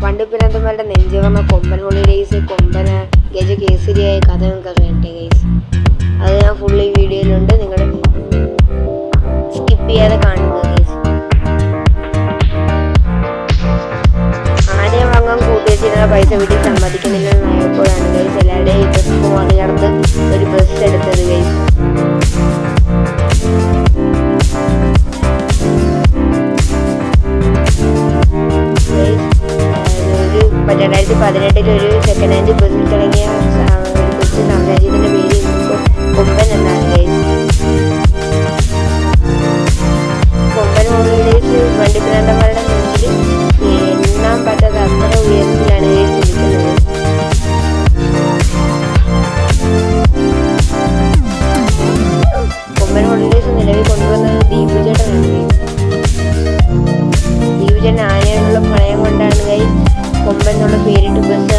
വണ്ടിപ്പിനന്തന്മാരുടെ നെഞ്ചുകർന്ന കൊമ്പൻ ഹോളിഡേയ്സ്, കൊമ്പന ഗജ കേസരിയായ കഥ നിങ്ങൾക്ക് കേട്ടെ ഗൈസ്. അത് ഞാൻ ഫുൾ ഈ വീഡിയോയിലുണ്ട്, നിങ്ങൾ സ്കിപ്പ് ചെയ്യാതെ കാണുക ഗൈസ്. ആനയെ വാങ്ങാൻ കൂട്ടിവെച്ചിരുന്ന പൈസ വീട്ടിൽ സമ്മതിക്കുന്നില്ലെന്നായപ്പോഴാണ് ഗൈസ് എല്ലാവരുടെയും ഈ ബസ് മറികടന്ന് ഒരു ബസ് എടുത്തത് ഗൈസ്. 2018 ഒരു സെക്കൻഡ് ഹാൻഡ് ബസ്സിൽ തുടങ്ങിയ ഒരു കൊച്ചു സാമ്രാജ്യത്തിൻ്റെ പേര് കൊമ്പൻ എന്നാണ് ഗൈസ്. കൊമ്പൻ ഹോളിഡേയ്സ് വണ്ടിപ്പിനാണ്ടന്മാരുടെ മുന്നിൽ എണ്ണാൻ പറ്റാത്ത അത്ര ഉയരത്തിലാണ് ഗൈസ് നിൽക്കുന്നത്. കൊമ്പൻ ഹോളിഡേയ്സ് നിലവിൽ കൊണ്ടുവന്നത് ദീപുചേട്ടനാണ് ഗൈസ്. ദീപുചേട്ടൻ ആനയോടുള്ള പ്രണയം കൊണ്ടാണ് ഗൈസ് കൊമ്പൻ എന്നുള്ള പേരിട്ട് ബസ്